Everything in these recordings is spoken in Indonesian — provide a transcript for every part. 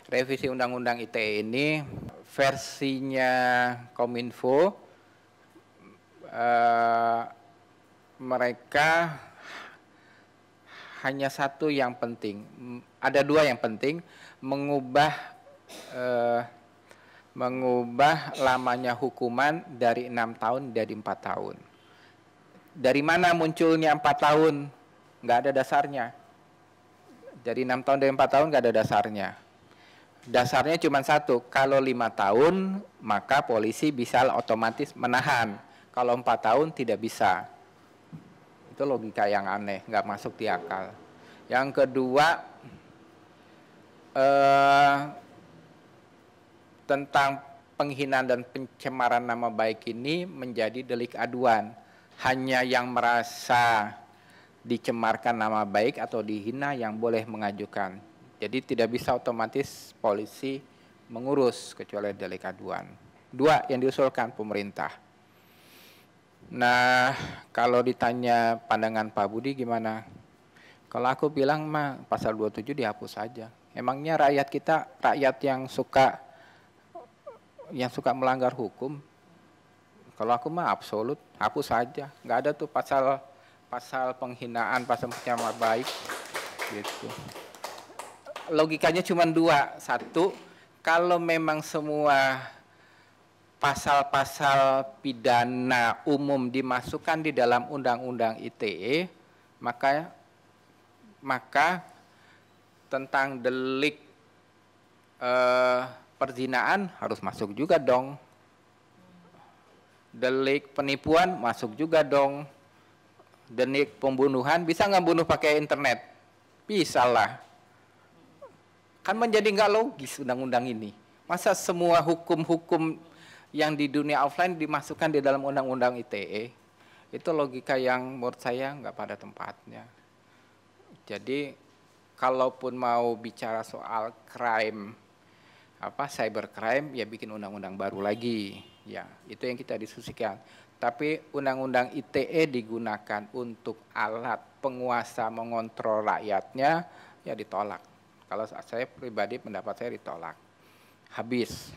revisi Undang-Undang ITE ini versinya Kominfo, mereka hanya satu yang penting, ada dua yang penting, mengubah lamanya hukuman dari 6 tahun jadi 4 tahun. Dari mana munculnya 4 tahun? Nggak ada dasarnya. Jadi 6 tahun dari 4 tahun nggak ada dasarnya. Dasarnya cuma satu, kalau 5 tahun maka polisi bisa otomatis menahan. Kalau 4 tahun tidak bisa. Itu logika yang aneh, nggak masuk di akal. Yang kedua, tentang penghinaan dan pencemaran nama baik ini menjadi delik aduan. Hanya yang merasa dicemarkan nama baik atau dihina yang boleh mengajukan. Jadi tidak bisa otomatis polisi mengurus kecuali delik aduan. Dua yang diusulkan pemerintah. Nah, kalau ditanya pandangan Pak Budi gimana? Kalau aku bilang mah pasal 27 dihapus saja. Emangnya rakyat kita, rakyat yang suka melanggar hukum? Kalau aku mah absolut, hapus saja. Nggak ada tuh pasal penghinaan, pasal pencemaran baik, gitu. Logikanya cuma dua. Satu, kalau memang semua pasal-pasal pidana umum dimasukkan di dalam Undang-Undang ITE, maka tentang delik perzinaan harus masuk juga dong. Delik penipuan masuk juga dong. Delik pembunuhan, bisa nggak bunuh pakai internet? Bisa lah. Kan menjadi nggak logis undang-undang ini. Masa semua hukum-hukum yang di dunia offline dimasukkan di dalam undang-undang ITE? Itu logika yang menurut saya nggak pada tempatnya. Jadi kalaupun mau bicara soal crime, cybercrime, ya bikin undang-undang baru lagi. Ya, itu yang kita diskusikan. Tapi undang-undang ITE digunakan untuk alat penguasa mengontrol rakyatnya, ya ditolak. Kalau saya pribadi pendapat saya ditolak. Habis.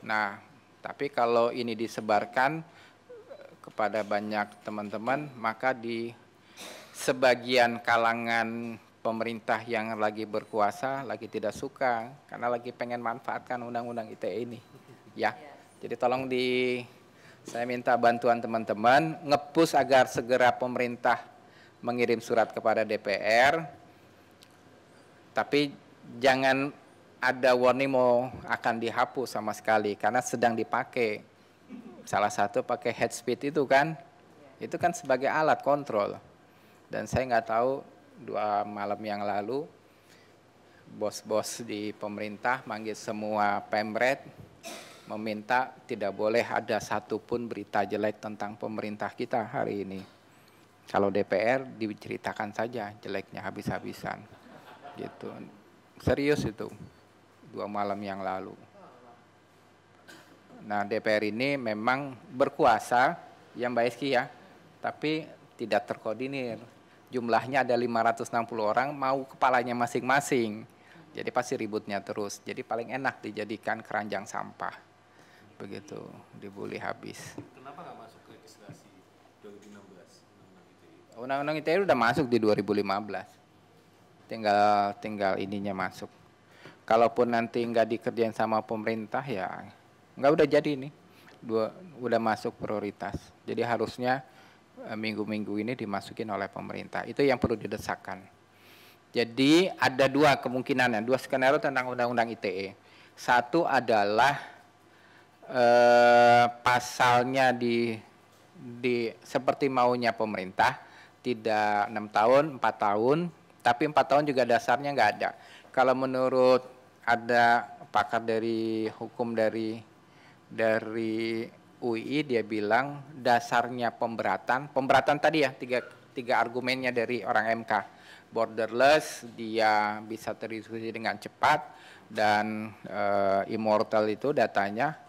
Nah, tapi kalau ini disebarkan kepada banyak teman-teman, maka di sebagian kalangan pemerintah yang lagi berkuasa lagi tidak suka karena lagi pengen manfaatkan undang-undang ITE ini. Ya. Jadi tolong saya minta bantuan teman-teman nge-push agar segera pemerintah mengirim surat kepada DPR. Tapi jangan ada warning mau akan dihapus sama sekali karena sedang dipakai. Salah satu pakai head speed itu kan. Itu kan sebagai alat kontrol. Dan saya nggak tahu 2 malam yang lalu bos-bos di pemerintah manggil semua pemret meminta tidak boleh ada satupun berita jelek tentang pemerintah kita hari ini. Kalau DPR diceritakan saja jeleknya habis-habisan. Gitu. Serius itu 2 malam yang lalu. Nah, DPR ini memang berkuasa yang Mbak Eski ya, tapi tidak terkoordinir. Jumlahnya ada 560 orang, mau kepalanya masing-masing. Jadi pasti ributnya terus. Jadi paling enak dijadikan keranjang sampah. Begitu, dibully habis. Kenapa nggak masuk ke legislasi 2016? Undang-undang ITE udah masuk di 2015. Tinggal ininya masuk. Kalaupun nanti nggak dikerjain sama pemerintah ya nggak udah jadi ini. Udah masuk prioritas. Jadi harusnya minggu-minggu ini dimasukin oleh pemerintah. Itu yang perlu didesakkan. Jadi ada 2 kemungkinan, 2 skenario tentang undang-undang ITE. Satu adalah pasalnya seperti maunya pemerintah, tidak 6 tahun, 4 tahun, tapi 4 tahun juga dasarnya nggak ada. Kalau menurut ada pakar dari hukum dari UI, dia bilang dasarnya pemberatan tadi ya, tiga argumennya dari orang MK. Borderless, dia bisa terdiskusi dengan cepat, dan immortal itu datanya.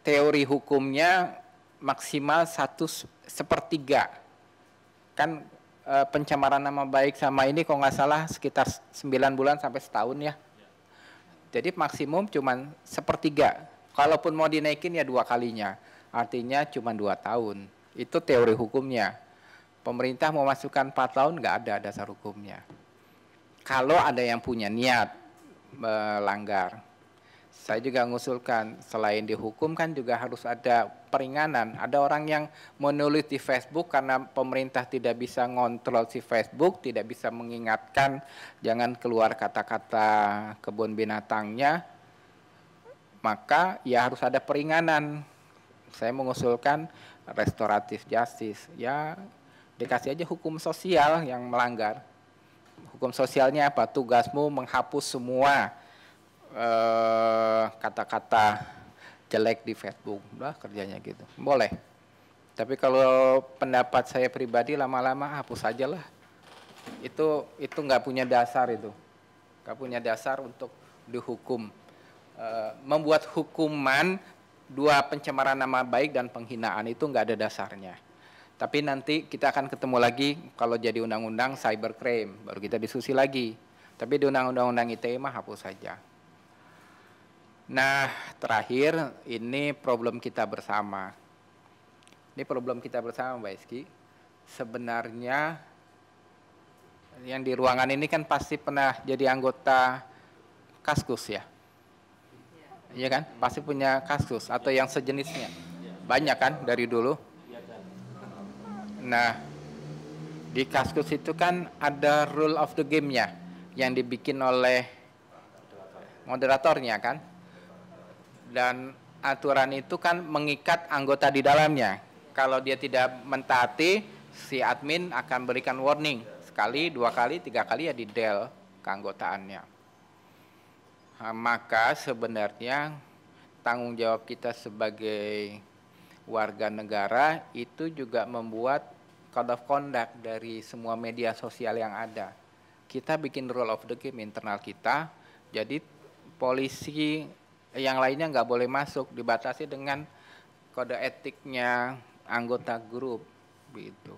Teori hukumnya maksimal 1/3. Kan pencemaran nama baik sama ini kalau nggak salah sekitar 9 bulan sampai setahun ya. Jadi maksimum cuman sepertiga. Kalaupun mau dinaikin ya 2 kalinya. Artinya cuma 2 tahun. Itu teori hukumnya. Pemerintah mau masukkan 4 tahun nggak ada dasar hukumnya. Kalau ada yang punya niat melanggar. Saya juga mengusulkan selain dihukum kan juga harus ada peringanan. Ada orang yang menulis di Facebook karena pemerintah tidak bisa ngontrol si Facebook, tidak bisa mengingatkan jangan keluar kata-kata kebun binatangnya, maka ya harus ada peringanan. Saya mengusulkan restoratif justice, ya dikasih aja hukum sosial yang melanggar. Hukum sosialnya apa? Tugasmu menghapus semua kata-kata jelek di Facebook, udah kerjanya gitu, boleh. Tapi kalau pendapat saya pribadi lama-lama hapus aja lah. Itu nggak punya dasar itu, nggak punya dasar untuk dihukum. Membuat hukuman 2 pencemaran nama baik dan penghinaan itu nggak ada dasarnya. Tapi nanti kita akan ketemu lagi kalau jadi undang-undang cybercrime, baru kita diskusi lagi. Tapi di undang-undang ITE mah hapus saja. Nah, terakhir ini problem kita bersama. Ini problem kita bersama, Mbak Eski. Sebenarnya yang di ruangan ini kan pasti pernah jadi anggota Kaskus ya? Iya kan? Pasti punya Kaskus atau yang sejenisnya. Banyak kan dari dulu? Nah, di Kaskus itu kan ada rule of the game-nya yang dibikin oleh moderatornya kan? Dan aturan itu kan mengikat anggota di dalamnya. Kalau dia tidak mentaati, si admin akan berikan warning. Sekali, 2 kali, 3 kali ya di-del keanggotaannya. Nah, maka sebenarnya tanggung jawab kita sebagai warga negara itu juga membuat code of conduct dari semua media sosial yang ada. Kita bikin rule of the game internal kita, jadi polisi yang lainnya nggak boleh masuk, dibatasi dengan kode etiknya anggota grup gitu.